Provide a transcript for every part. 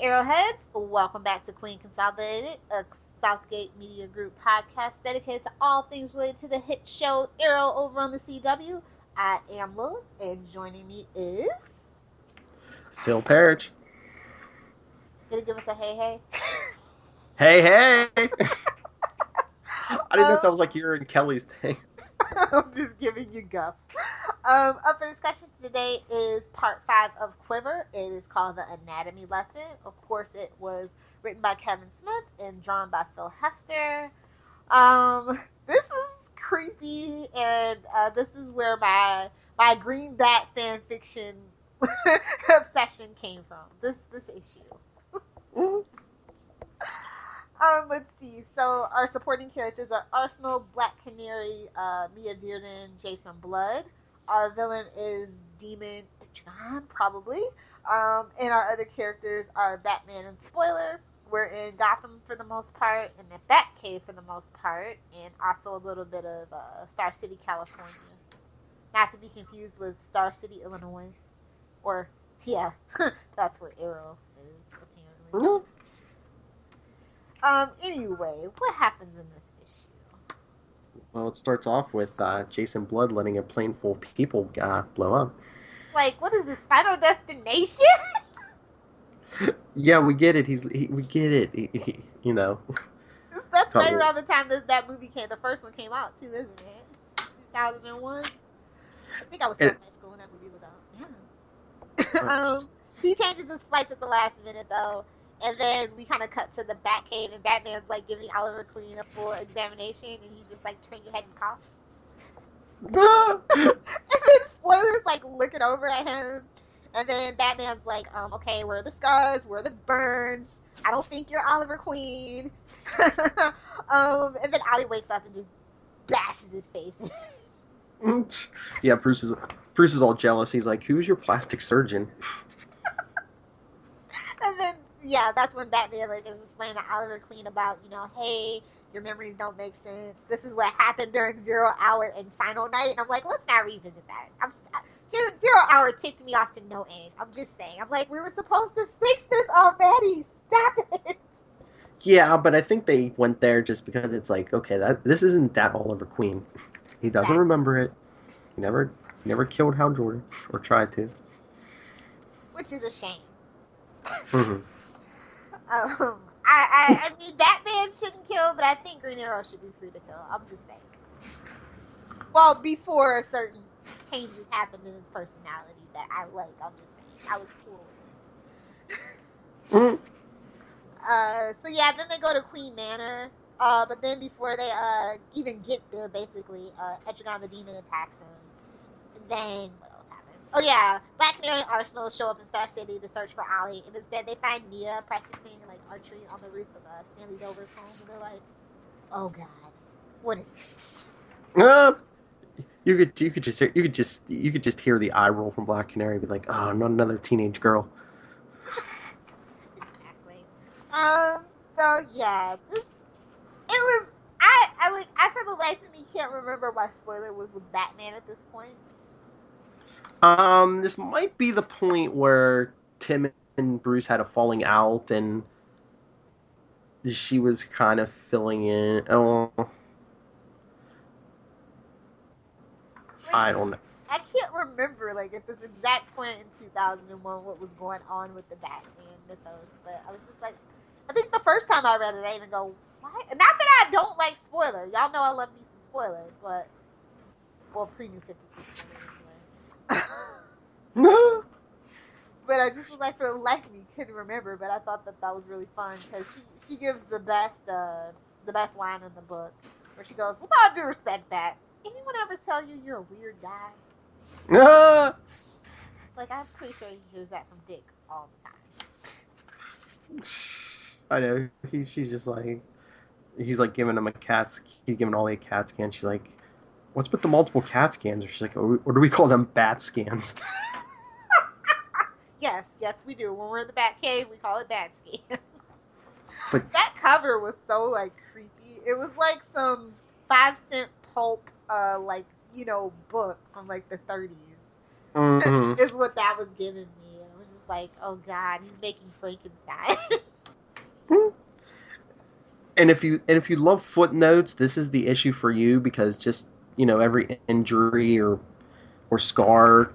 Arrowheads, welcome back to Queen Consolidated, a Southgate Media Group podcast dedicated to all things related to the hit show Arrow over on the CW. I am Lilith, and joining me is... Phil Parrish. Gonna give us a hey hey? Hey, hey! I didn't know if that was like your and Kelly's thing. I'm just giving you guff. Up for discussion today is part 5 of Quiver. It is called The Anatomy Lesson. Of course, it was written by Kevin Smith and drawn by Phil Hester. This is creepy, and this is where my Green Bat fan fiction obsession came from. This issue. Let's see. So our supporting characters are Arsenal, Black Canary, Mia Dearden, Jason Blood. Our villain is Demon John, probably. And our other characters are Batman and Spoiler. We're in Gotham for the most part, and the Batcave for the most part, and also a little bit of Star City, California. Not to be confused with Star City, Illinois. Or, yeah, that's where Arrow is, apparently. Mm-hmm. Anyway, what happens in this issue? Well, it starts off with Jason Blood letting a plane full of people blow up. Like, what is this, Final Destination? Yeah, we get it. We get it. You know. That's right around the time that movie came. The first one came out, too, isn't it? 2001? I think I was still in high school when that movie was out. Yeah. He changes his flights at the last minute, though. And then we kind of cut to the Batcave, and Batman's, like, giving Oliver Queen a full examination, and he's just like, turn your head and cough. And then Spoiler's, like, looking over at him, and then Batman's like, okay, where are the scars? Where are the burns? I don't think you're Oliver Queen. And then Ollie wakes up and just bashes his face. Yeah, Bruce is all jealous. He's like, who's your plastic surgeon? And then, yeah, that's when Batman is explaining to Oliver Queen about, hey, your memories don't make sense. This is what happened during 0 Hour and Final Night. And I'm like, let's not revisit that. Dude, 0 Hour ticked me off to no end. I'm just saying. I'm like, we were supposed to fix this already. Stop it. Yeah, but I think they went there just because it's like, okay, this isn't that Oliver Queen. He doesn't remember it. He never killed Hal Jordan, or tried to. Which is a shame. Mm-hmm. I mean, Batman shouldn't kill, but I think Green Arrow should be free to kill. I'm just saying. Well, before certain changes happened in his personality that I like, I'm just saying. I was cool with it. So yeah, then they go to Queen Manor. But then before they even get there, basically, Etrigan the Demon attacks him. And then what else happens? Oh yeah, Black Canary and Arsenal show up in Star City to search for Ollie, and instead they find Mia practicing like archery on the roof of Stanley Dover's home, and they're like, "Oh God, what is this?" You could just hear the eye roll from Black Canary, be like, "Oh, not another teenage girl." Exactly. So yeah, it was. I for the life of me can't remember why Spoiler was with Batman at this point. This might be the point where Tim and Bruce had a falling out, and she was kind of filling in. Oh, I don't know. I can't remember, like, at this exact point in 2001 what was going on with the Batman mythos, but I was just like, I think the first time I read it, I even go, why? Not that I don't like Spoiler. Y'all know I love me some Spoiler, but, well, pre-New 52 Spoiler anyway. But I just was like, for the life of me, couldn't remember, but I thought that was really fun, because she gives the best line in the book, where she goes, with all due respect, Bats, anyone ever tell you you're a weird guy? Like, I'm pretty sure he hears that from Dick all the time. I know. She's just like, he's like giving him he's giving Ollie a CAT scan. She's like, what's with the multiple CAT scans? Or she's like, or do we call them bat scans? Yes, we do. When we're in the Batcave, we call it bat scans. But that cover was so, like, creepy. It was like some 5-cent pulp, book from, like, the 30s. Mm-hmm. Is what that was giving me. And I was was just like, oh god, he's making Frankenstein. And if you love footnotes, this is the issue for you because just every injury or scar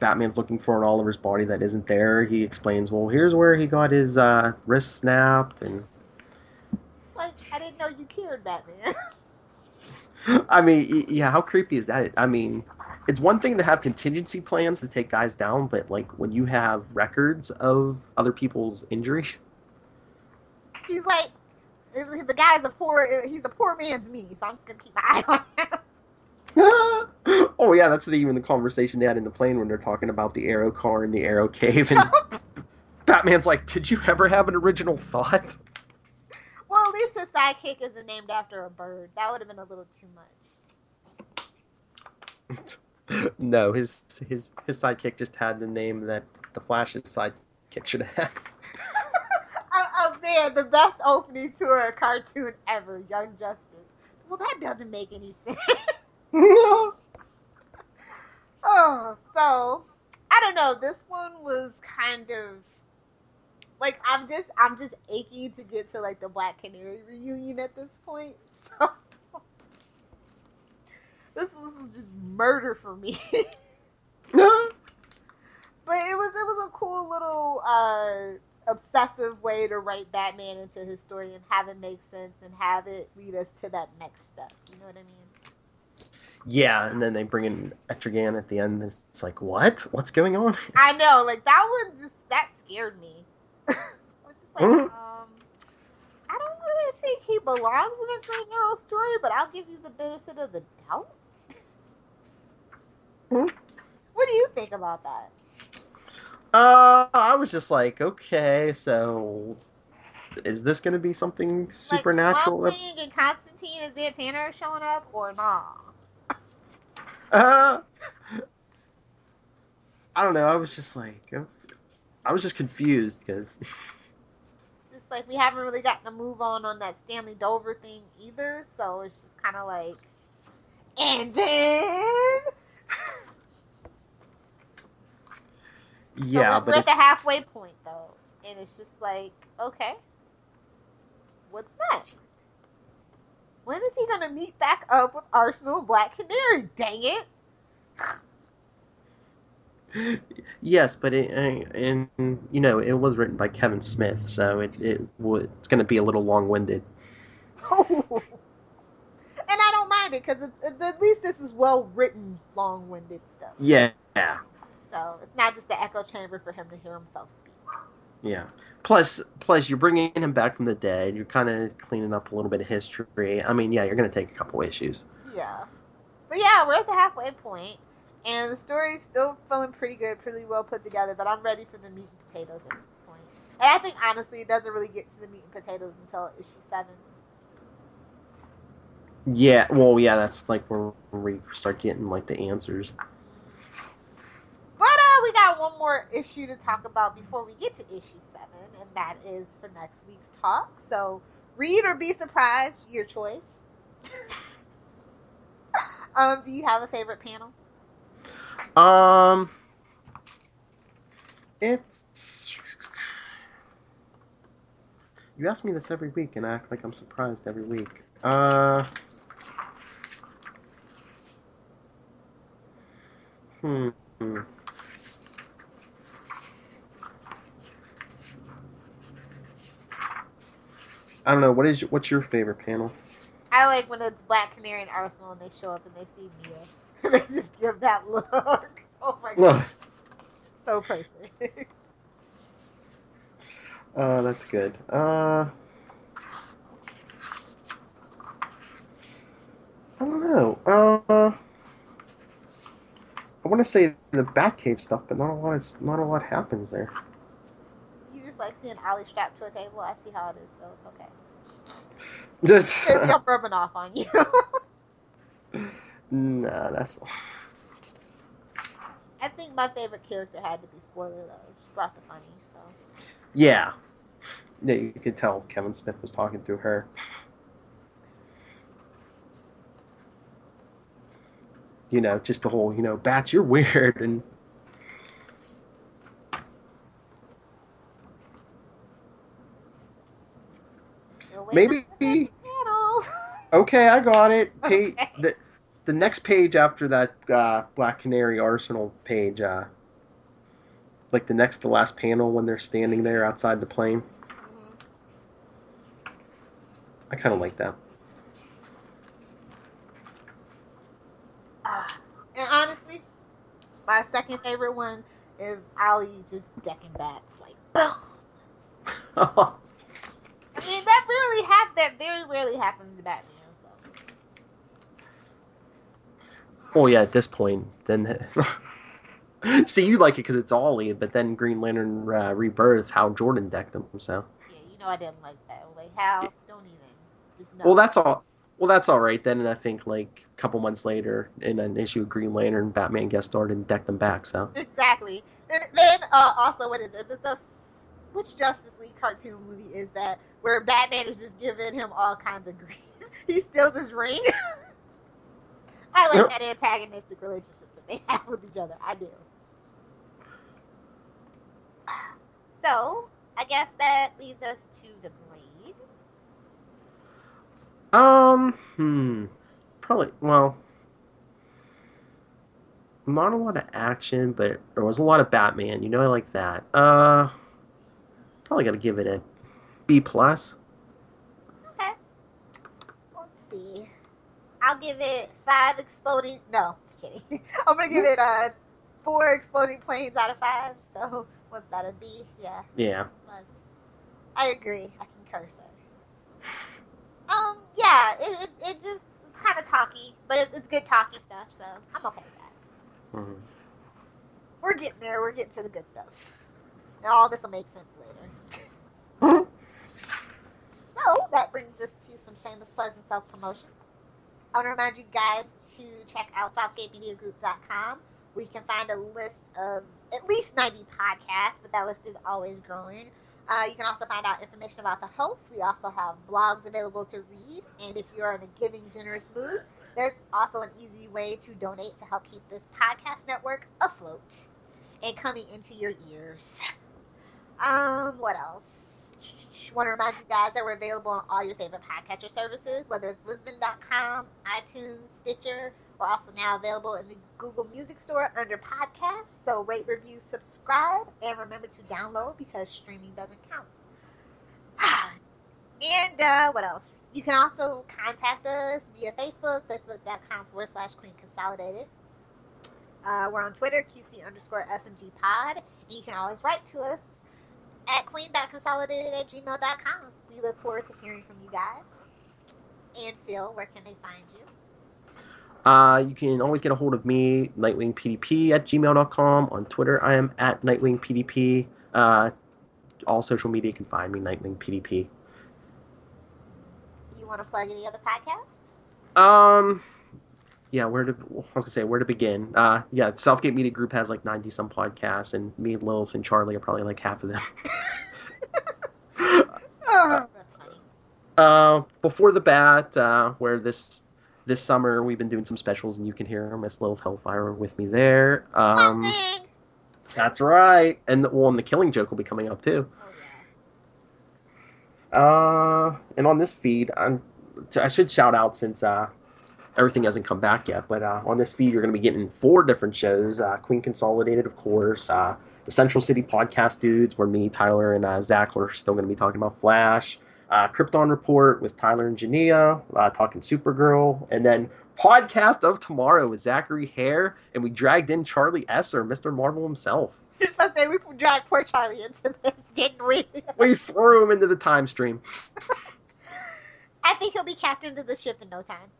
Batman's looking for in Oliver's body that isn't there, he explains, well, here's where he got his wrist snapped, and Like, I didn't know you cared, Batman. I mean, yeah, how creepy is that? I mean, it's one thing to have contingency plans to take guys down, but like when you have records of other people's injuries. He's like, the guy's he's a poor man's me, so I'm just gonna keep my eye on him. Oh yeah, that's even the conversation they had in the plane when they're talking about the Arrow car and the Arrow cave, and Batman's like, "Did you ever have an original thought?" Well, at least his sidekick isn't named after a bird. That would have been a little too much. No, his sidekick just had the name that the Flash's sidekick should have had. Oh man, the best opening to a cartoon ever, Young Justice. Well, that doesn't make any sense. Oh, so I don't know. This one was kind of like I'm just aching to get to like the Black Canary reunion at this point. So this is just murder for me. But it was a cool little obsessive way to write Batman into his story and have it make sense and have it lead us to that next step. You know what I mean? Yeah, and then they bring in Etrigan at the end. It's like, what? What's going on? I know, like that one that scared me. I was just like, I don't really think he belongs in a Green Arrow story, but I'll give you the benefit of the doubt. What do you think about that? I was just like, okay, so is this going to be something supernatural? Like Swamp Thing and Constantine and Zatanna are showing up, or nah? I don't know. I was just like, I was just confused because It's just like we haven't really gotten a move on that Stanley Dover thing either, so it's just kind of like, and then yeah, so we're at the halfway point though, and it's just like, okay, what's next? When is he gonna meet back up with Arsenal and Black Canary? Dang it! Yes, but it was written by Kevin Smith, so it's going to be a little long-winded. Oh. And I don't mind it because at least this is well-written, long-winded stuff. Yeah. So it's not just an echo chamber for him to hear himself speak. Yeah. Plus, you're bringing him back from the dead. You're kind of cleaning up a little bit of history. I mean, yeah, you're going to take a couple issues. Yeah. But yeah, we're at the halfway point, and the story's still feeling pretty good, pretty well put together, but I'm ready for the meat and potatoes at this point. And I think, honestly, it doesn't really get to the meat and potatoes until issue 7. Yeah, well, yeah, that's like where we start getting, like, the answers. But we got one more issue to talk about before we get to issue 7, and that is for next week's talk. So, read or be surprised, your choice. Do you have a favorite panel? It's... You ask me this every week, and I act like I'm surprised every week. I don't know. What's your favorite panel? I like when it's Black Canary and Arsenal and they show up and they see Mia. And they just give that look. Oh my god. So perfect. That's good. I don't know. I want to say the Batcave stuff, but not a lot happens there. You just like seeing Ollie strapped to a table. I see how it is, so it's okay. Maybe I'm rubbing off on you. Nah, that's... I think my favorite character had to be Spoiler, though. She brought the funny, so... Yeah. Yeah, you could tell Kevin Smith was talking through her. Just the whole, Bats, you're weird, and... Still waiting on Maybe. the panel. Okay, I got it. Okay. The next page after that Black Canary Arsenal page, like the next to last panel when they're standing there outside the plane. Mm-hmm. I kind of like that. And honestly, my second favorite one is Ali just decking bats like boom. I mean, that very rarely happens to Batman. So. Oh yeah, at this point, then see you like it because it's Ollie, but then Green Lantern Rebirth, how Jordan decked him. So Yeah, you know I didn't like that. Like how? Don't even. Just no. well, that's all. Well, that's all right then. And I think like a couple months later, in an issue of Green Lantern, Batman guest starred and decked them back. So Exactly. And then also, what is this? It's a which Justice League cartoon movie is that where Batman is just giving him all kinds of grief? He steals his ring. I like that antagonistic relationship that they have with each other. I do. So, I guess that leads us to the grade. Probably. Well, not a lot of action, but there was a lot of Batman. You know, I like that. Probably got to give it a B plus. Okay. Let's see. I'll give it 5 exploding. No, just kidding. I'm gonna give it 4 exploding planes out of 5. So what's that? A B? Yeah. Yeah. Plus. I agree. I concur, sir. Yeah. It just it's kind of talky, but it's good talky stuff. So I'm okay with that. Mm-hmm. We're getting there. We're getting to the good stuff. Now all this will make sense later. Mm-hmm. So that brings us to some shameless plugs and self-promotion. I want to remind you guys to check out SouthgateMediaGroup.com, where you can find a list of at least 90 podcasts, but that list is always growing. You can also find out information about the hosts. We also have blogs available to read, and if you're in a giving, generous mood, there's also an easy way to donate to help keep this podcast network afloat and coming into your ears. What else? Want to remind you guys that we're available on all your favorite podcatcher services, whether it's Lisbon.com, iTunes, Stitcher. We're also now available in the Google Music Store under podcasts. So rate, review, subscribe, and remember to download because streaming doesn't count. And what else? You can also contact us via Facebook, facebook.com/Queen Consolidated. We're on Twitter, QC_SMG pod. And you can always write to us at queen.consolidated@gmail.com. We look forward to hearing from you guys. And Phil, where can they find you? You can always get a hold of me, nightwingpdp@gmail.com. On Twitter, I am at nightwingpdp. All social media can find me, nightwingpdp. You want to plug any other podcasts? Yeah, where to begin? Yeah, Southgate Media Group has like 90 some podcasts, and me, Lilith, and Charlie are probably like half of them. Oh, that's funny. Before the Bat, where this summer we've been doing some specials, and you can hear Miss Lilith Hellfire with me there. Something. That's right, and the Killing Joke will be coming up too. Oh, yeah. And on this feed, I should shout out since everything hasn't come back yet, but on this feed you're going to be getting 4 different shows. Queen Consolidated, of course. The Central City Podcast Dudes, where me, Tyler, and Zach are still going to be talking about Flash. Krypton Report with Tyler and Jania, talking Supergirl. And then Podcast of Tomorrow with Zachary Hare, and we dragged in Charlie Esser, Mr. Marvel himself. You're supposed to say we dragged poor Charlie into this, didn't we? We threw him into the time stream. I think he'll be captain of the ship in no time.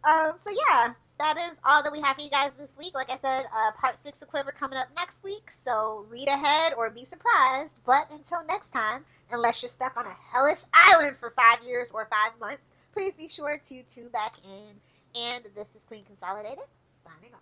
So yeah, that is all that we have for you guys this week. Like I said, part 6 of Quiver coming up next week, so read ahead or be surprised. But until next time, unless you're stuck on a hellish island for 5 years or 5 months, please be sure to tune back in. And this is Queen Consolidated, signing off.